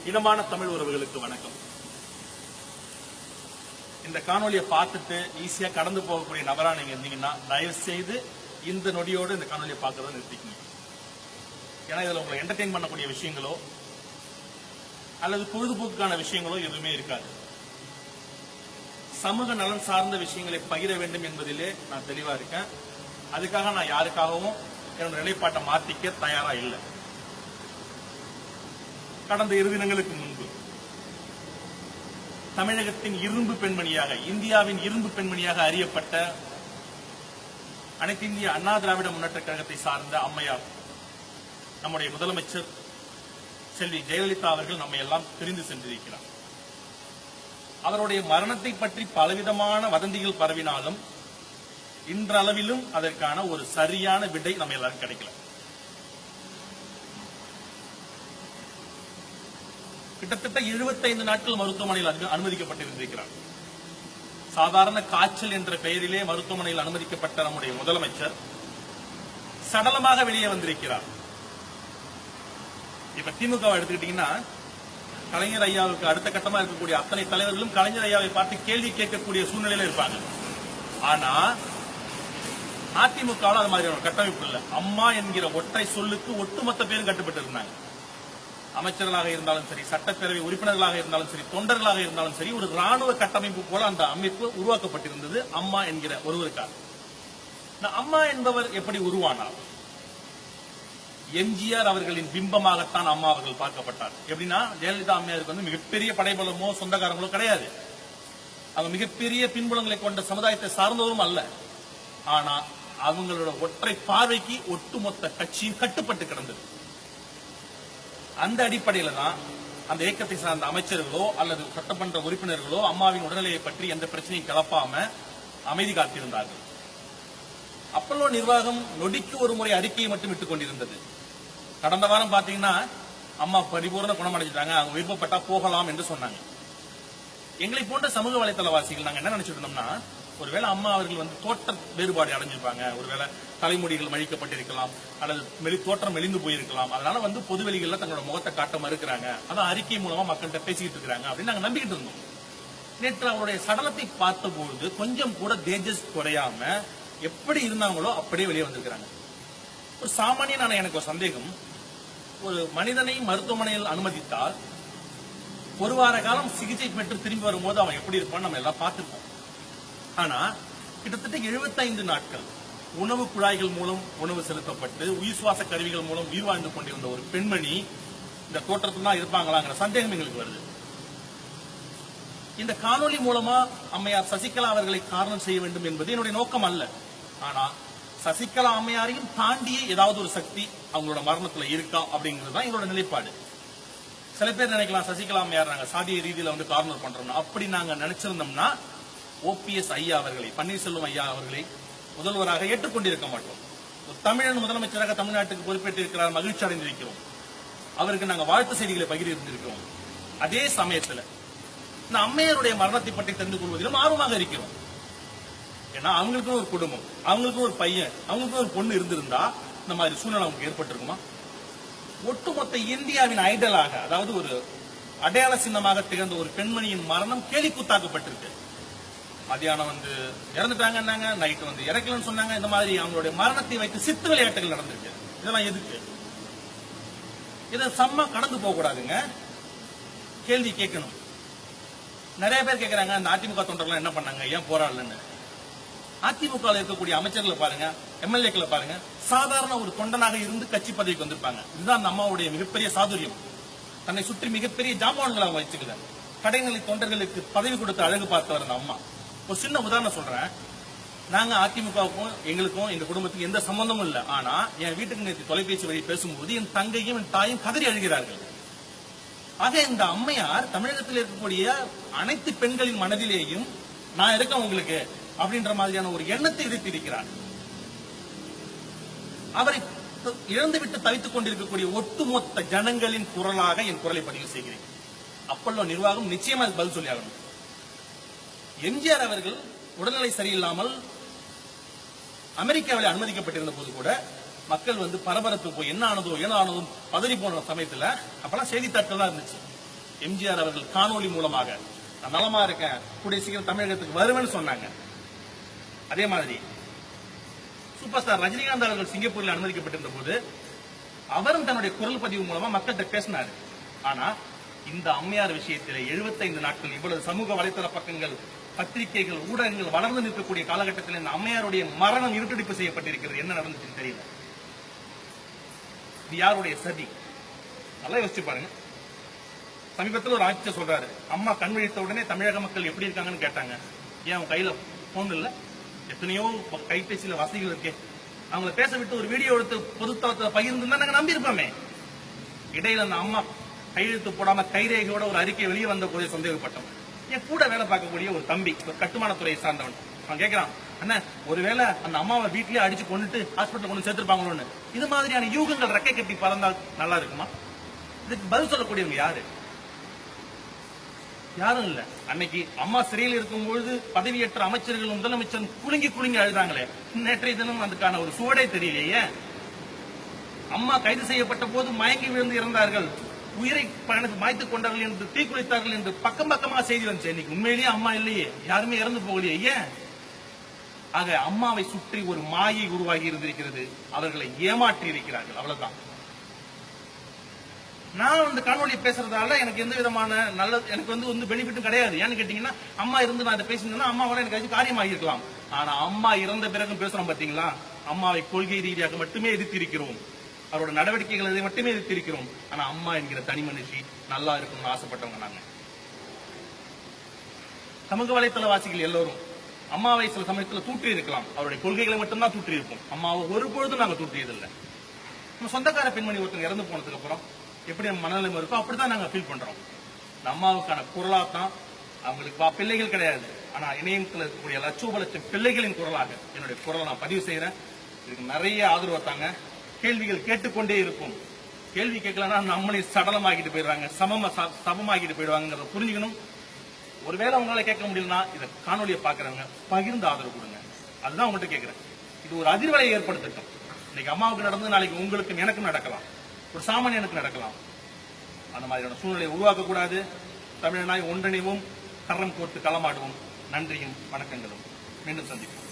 இனமான தமிழ் உறவுகளுக்கு வணக்கம். இந்த காணொலியை பார்த்துட்டு ஈஸியா கடந்து போகக்கூடிய நபரா நீங்க இருந்தீங்கன்னா தயவு செய்து இந்த நொடியோடு இந்த காணொலியை பார்க்கறத நிறுத்திக்கணும். ஏன்னா இதுல உங்களை என்டர்டெயின் பண்ணக்கூடிய விஷயங்களோ அல்லது பொழுதுபோக்குக்கான விஷயங்களோ எதுவுமே இருக்காது. சமூக நலன் சார்ந்த விஷயங்களை பகிர வேண்டும் என்பதிலே நான் தெளிவா இருக்கேன். அதுக்காக நான் யாருக்காகவும் என்னோட நிலைப்பாட்டை மாத்திக்க தயாரா இல்லை. கடந்த 2 தினங்களுக்கு முன்பு தமிழகத்தின் இரும்பு பெண்மணியாக, இந்தியாவின் இரும்பு பெண்மணியாக அறியப்பட்ட அனைத்து இந்திய அண்ணா திராவிட முன்னேற்ற கழகத்தை சார்ந்த அம்மையார், நம்முடைய முதலமைச்சர் செல்வி ஜெயலலிதா அவர்கள் நம்மை எல்லாம் பிரிந்து சென்றிருக்கிறார். அவருடைய மரணத்தை பற்றி பலவிதமான வதந்திகள் பரவினாலும் இன்றளவிலும் அதற்கான ஒரு சரியான விடை நம்ம எல்லாரும் கிடைக்கல. கிட்டத்தட்ட 75 நாட்கள் மருத்துவமனையில் அனுமதிக்கப்பட்டிருந்திருக்கிறார். சாதாரண காய்ச்சல் என்ற பெயரிலே மருத்துவமனையில் அனுமதிக்கப்பட்ட நம்முடைய முதலமைச்சர் சடலமாக வெளியே வந்திருக்கிறார். இப்ப திமுக எடுத்துக்கிட்டீங்கன்னா, கலைஞர் ஐயாவுக்கு அடுத்த கட்டமா இருக்கக்கூடிய அத்தனை தலைவர்களும் கலைஞர் ஐயாவை பார்த்து கேள்வி கேட்கக்கூடிய சூழ்நிலையில இருப்பாங்க. ஆனா அதிமுக அது மாதிரியான கட்டமைப்பு இல்ல. அம்மா என்கிற ஒற்றை சொல்லுக்கு ஒட்டுமொத்த பேரும் கட்டுப்பட்டு இருந்தாங்க. அமைச்சர்களாக இருந்தாலும் சரி, சட்டப்பேரவை உறுப்பினர்களாக இருந்தாலும் சரி, தொண்டர்களாக இருந்தாலும் சரி, ஒரு ராணுவ கட்டமைப்பு போல அந்த அமைப்பு உருவாக்கப்பட்டிருந்தது அம்மா என்கிற ஒருவருக்காக. அம்மா என்பவர் எப்படி உருவானார்? எம்ஜிஆர் அவர்களின் பிம்பமாகத்தான் அம்மா அவர்கள் பார்க்கப்பட்டார். எப்படின்னா, ஜெயலலிதா அம்மையாருக்கு வந்து மிகப்பெரிய படைபலமோ சொந்தக்காரங்களோ கிடையாது. அவங்க மிகப்பெரிய பின்புலங்களை கொண்ட சமுதாயத்தை சார்ந்தவரும் அல்ல. ஆனா அவங்களோட ஒற்றை பார்வைக்கு ஒட்டுமொத்த கட்சியும் கட்டுப்பட்டு கிடந்தது. அந்த அடிப்படையில தான் அந்த இயக்கத்தை சார்ந்த அமைச்சர்களோ அல்லது சட்டமன்ற உறுப்பினர்களோ அம்மாவின் உடல்நிலையை பற்றி எந்த பிரச்சனையும் கிளப்பாம அமைதி காத்திருந்தார்கள். அப்பல்லோ நிர்வாகம் நொடிக்கு ஒரு முறை அறிக்கையை மட்டும் விட்டுக் கொண்டிருந்தது. கடந்த வாரம் பாத்தீங்கன்னா, அம்மா பரிபூர்ண குணமடைஞ்சிட்டாங்க, அவங்க விருப்பப்பட்டா போகலாம் என்று சொன்னாங்க. எங்களை போன்ற சமூக வலைதளவாசிகள் நாங்க என்ன நினைச்சிட்டு இருந்தோம்னா, ஒருவேளை அம்மா அவர்கள் வந்து தோற்ற வேறுபாடு அடைஞ்சிருப்பாங்க, ஒருவேளை தலைமுடிகள் மழிக்கப்பட்டிருக்கலாம், அல்லது தோற்றம் மெலிந்து போயிருக்கலாம், அதனால வந்து பொதுவெளிகள்ல தங்களோட முகத்தை காட்ட மறுக்கிறாங்க, அதான் அறிக்கை மூலமா மக்கள்கிட்ட பேசிக்கிட்டு இருக்காங்க அப்படின்னு நாங்க நம்பிக்கிட்டு இருந்தோம். நேற்று அவருடைய சடலத்தை பார்த்தபோது கொஞ்சம் கூட தேஜஸ் குறையாம எப்படி இருந்தாங்களோ அப்படியே வெளியே வந்திருக்கிறாங்க. ஒரு சாமானியனான எனக்கு ஒரு சந்தேகம், ஒரு மனிதனை மருத்துவமனையில் அனுமதித்தால் 1 வார காலம் சிகிச்சை பெற்று திரும்பி வரும்போது அவன் எப்படி இருப்பான்னு நம்ம எல்லாம் பார்த்திருப்போம். ஆனா கிட்டத்தட்ட 75 நாட்கள் உணவு குழாய்கள் மூலம் உணவு செலுத்தப்பட்டு உயிர் சுவாச கருவிகள் மூலம் உயிர் வாழ்ந்து கொண்டிருந்த ஒரு பெண்மணி இந்த தோற்றத்தில் தான் இருப்பாங்களாங்கிற சந்தேகம் எங்களுக்கு வருது. இந்த காணொலி மூலமா அம்மையார் சசிகலா அவர்களை காரணம் செய்ய வேண்டும் என்பது என்னுடைய நோக்கம் அல்ல. ஆனா சசிகலா அம்மையாரையும் தாண்டிய ஏதாவது ஒரு சக்தி அவங்களோட மரணத்துல இருக்கா அப்படிங்கிறது தான் எங்களோட நிலைப்பாடு. சில பேர் நினைக்கலாம், சசிகலா அம்மையார் நாங்க சாதிய ரீதியில வந்து கார்னர் பண்றோம். அப்படி நாங்க நினைச்சிருந்தோம்னா OPS ஐயா அவர்களை, பன்னீர்செல்வம் ஐயா அவர்களை முதல்வராக ஏற்றுக்கொண்டிருக்க மாட்டோம். ஒரு தமிழன் முதலமைச்சராக தமிழ்நாட்டுக்கு பொறுப்பேற்றிருக்கிறார், மகிழ்ச்சி அடைந்திருக்கிறோம். அவருக்கு நாங்கள் வாழ்த்து செய்திகளை பகிர்ந்திருக்கிறோம். அதே சமயத்தில் இந்த அம்மையாருடைய மரணத்தை பற்றி தெரிந்து கொள்வதிலும் ஆர்வமாக இருக்கிறோம். ஏன்னா அவங்களுக்கும் ஒரு குடும்பம், அவங்களுக்கும் ஒரு பையன், அவங்களுக்கும் ஒரு பொண்ணு இருந்திருந்தா இந்த மாதிரி சூழ்நிலை அவங்களுக்கு ஏற்பட்டிருக்குமா? ஒட்டுமொத்த இந்தியாவின் ஐடலாக, அதாவது ஒரு அடையாள சின்னமாக திகழ்ந்த ஒரு பெண்மணியின் மரணம் கேலிக்கூத்தாக்கப்பட்டிருக்கு. மதியானம் வந்து இறந்துட்டாங்க, நைட்டு வந்து இறக்கலன்னு சொன்னாங்க. இந்த மாதிரி அவங்களுடைய மரணத்தை வைத்து சித்து விளையாட்டுகள் நடந்திருக்கு. இதெல்லாம் எதுக்கு? இதை சம்மா கடந்து போக கூடாதுங்க, கேள்வி கேட்கணும். நிறைய பேர் கேட்கறாங்க, இந்த அதிமுக தொண்டர்கள் என்ன பண்ணாங்க, ஏன் போராடலன்னு. அதிமுக இருக்கக்கூடிய அமைச்சர்களை பாருங்க, MLA-க்களை பாருங்க, சாதாரண ஒரு தொண்டனாக இருந்து கட்சி பதவிக்கு வந்திருப்பாங்க. இதுதான் அந்த அம்மாவுடைய மிகப்பெரிய சாதுரியம். தன்னை சுற்றி மிகப்பெரிய ஜாமான்களை அவங்க வச்சுக்கல. கடைநிலை தொண்டர்களுக்கு பதவி கொடுத்து அழகு பார்த்தவர் அந்த அம்மா. ஒரு சின்ன உதாரணம் சொல்றேன். நாங்க அதிமுகவுக்கும் எங்களுக்கும் எங்க குடும்பத்துக்கு எந்த சம்பந்தமும் இல்லை. ஆனா என் வீட்டுக்கு நேற்று தொலைபேசி வழி பேசும்போது என் தங்கையும் என் தாயும் கதறி அழுகிறார்கள். ஆக இந்த அம்மையார் தமிழகத்தில் இருக்கக்கூடிய அனைத்து பெண்களின் மனதிலேயும் நான் இருக்கேன் உங்களுக்கு அப்படின்ற மாதிரியான ஒரு எண்ணத்தை விதைத்திருக்கிறார். அவரை இழந்துவிட்டு தவித்துக் கொண்டிருக்கக்கூடிய ஒட்டுமொத்த ஜனங்களின் குரலாக என் குரலை பதிவு செய்கிறேன். அப்பல்லோ நிர்வாகம் நிச்சயமா பதில் சொல்லி ஆகணும். எம்ஜிஆர் அவர்கள் உடல்நிலை சரியில்லாமல் அமெரிக்காவில் அனுமதிக்கப்பட்டிருந்த போது கூட மக்கள் வந்து பரபரப்பு போய் என்ன ஆனதோ பதறி போன சமயத்துல அப்பெல்லாம் செய்தித்தாட்கள் தான் இருந்துச்சு. எம்ஜிஆர் அவர்கள் காணொலி மூலமாக நான் நலமா இருக்கேன், கூடிய சீக்கிரம் தமிழகத்துக்கு வருவேன்னு சொன்னாங்க. அதே மாதிரி சூப்பர் ஸ்டார் ரஜினிகாந்த் அவர்கள் சிங்கப்பூரில் அனுமதிக்கப்பட்டிருந்த போது அவரும் தன்னுடைய குரல் பதிவு மூலமா மக்கள்கிட்ட பேசினாரு. ஆனா இந்த அம்மையார் விஷயத்திலே 75 நாட்கள் இவ்வளவு சமூக வலைதள பக்கங்கள், பத்திரிகைகள், ஊடகங்கள் வளர்ந்து நிற்கக்கூடிய காலகட்டத்தில் இந்த அம்மையாருடைய மரணம் இருட்டடிப்பு செய்யப்பட்டிருக்கிறது. என்ன நடந்துச்சுன்னு தெரியல. இது யாருடைய சதி? நல்லா யோசிச்சு பாருங்க. சமீபத்தில் ஒரு ஆட்சியர் சொல்றாரு, அம்மா கண் விழித்த உடனே தமிழக மக்கள் எப்படி இருக்காங்கன்னு கேட்டாங்க. ஏன் அவங்க கையில போன் இல்ல? எத்தனையோ கைபேசியில வசதிகள் இருக்கே, அவங்கள பேச விட்டு ஒரு வீடியோ எடுத்து பொதுத்தளத்தை பகிர்ந்து நாங்க நம்பி இருப்போமே. இடையில அந்த அம்மா கையெழுத்து போடாம கைரேகையோட ஒரு அறிக்கை வெளியே வந்த போதே சந்தேகப்பட்டோம். என் கூட வேலை பார்க்கக்கூடிய ஒரு தம்பி, ஒரு கட்டுமானத்துறையை சார்ந்தவன், அவன் கேட்கிறான், அண்ணா ஒருவேளை அந்த அம்மாவை வீட்லயே அடிச்சு கொண்டுட்டு ஹாஸ்பிட்டல் கொண்டு சேர்த்திருப்பாங்களோன்னு. இது மாதிரியான யூகங்கள் ரெக்கை கட்டி பறந்தால் நல்லா இருக்குமா? இதுக்கு பதில் சொல்லக்கூடியவங்க யாரு? யாரும் இல்ல. அன்னைக்கு அம்மா சிறையில் இருக்கும்பொழுது பதவியேற்ற அமைச்சர்களும் முதலமைச்சரும் குலுங்கி குலுங்கி அழுதாங்களே, நேற்றைய தினம் அதுக்கான ஒரு சுவடே தெரியலையே. அம்மா கைது செய்யப்பட்ட போது மயங்கி விழுந்து இறந்தார்கள், உயிரை மாய்த்துக் கொண்டார்கள் என்று, தீக்குளித்தார்கள் என்று பக்கம் பக்கமா செய்தி வந்துச்சு. இன்னைக்கு உண்மையிலேயே அம்மா இல்லையே, யாருமே இறந்து போகலையே. ஏன்? ஆக அம்மாவை சுற்றி ஒரு மாயை உருவாகி இருந்திருக்கிறது. அவர்களை ஏமாற்றி இருக்கிறார்கள், அவ்வளவுதான். நான் இந்த காணொலி பேசுறதால எனக்கு எந்த விதமான நல்லது, எனக்கு வந்து பெனிஃபிட்டும் கிடையாது. ஏன்னு கேட்டீங்கன்னா, அம்மா இருந்து நான் இதை பேசினா அம்மாவோட எனக்கு காரியமாகிருக்கலாம். ஆனா அம்மா இறந்த பிறகு பேசுறோம் பாத்தீங்களா, அம்மாவை கொள்கை ரீதியாக மட்டுமே எதிர்த்திருக்கிறோம், அவரோட நடவடிக்கைகளை மட்டுமே எதிர்த்திருக்கிறோம். ஆனா அம்மா என்கிற தனி மனுஷி நல்லா இருக்கணும்னு ஆசைப்பட்டவங்க நாங்க. சமூக வலைத்தளவாசிகள் எல்லோரும் அம்மாவை சில சமயத்தில் தூற்றி இருக்கலாம், அவருடைய கொள்கைகளை மட்டும்தான் தூற்றி இருப்போம். அம்மாவை ஒரு பொழுதும் நாங்க தூற்றியதில்லை. நம்ம சொந்தக்கார பெண்மணி ஒருத்தர் இறந்து போனதுக்கு அப்புறம் எப்படி நம்ம மனநிலைமை இருக்கோ அப்படித்தான் நாங்க ஃபீல் பண்றோம். அம்மாவுக்கான குரலாத்தான், அவங்களுக்கு பிள்ளைகள் கிடையாது, ஆனா இணையத்தில் இருக்கக்கூடிய லட்சோபலட்சம் பிள்ளைகளின் குரலாக என்னுடைய குரலை நான் பதிவு செய்யறேன். இதுக்கு நிறைய ஆதரவு தாங்க. கேள்விகள் கேட்டுக்கொண்டே இருக்கும். கேள்வி கேட்கலன்னா நம்மளை சடலமாக்கிட்டு போயிடுறாங்க, சமமாக்கிட்டு போயிடுவாங்கிறத புரிஞ்சுக்கணும். ஒருவேளை உங்களால கேட்க முடியலன்னா இதை காணொலியை பாக்குறவங்க பகிர்ந்து ஆதரவு கொடுங்க. அதுதான் உங்கள்கிட்ட கேட்கிறேன். இது ஒரு அதிர்வலை ஏற்படுத்தட்டும். இன்னைக்கு அம்மாவுக்கு நடந்து நாளைக்கு உங்களுக்கும் எனக்கும் நடக்கலாம், ஒரு சாமானியனுக்கு நடக்கலாம். அந்த மாதிரியான சூழ்நிலையை உருவாக்க கூடாது. தமிழனாய் ஒன்றிணைவும், கரம் கோர்த்து களமாடுவோம். நன்றியும் வணக்கங்களும். மீண்டும் சந்திப்போம்.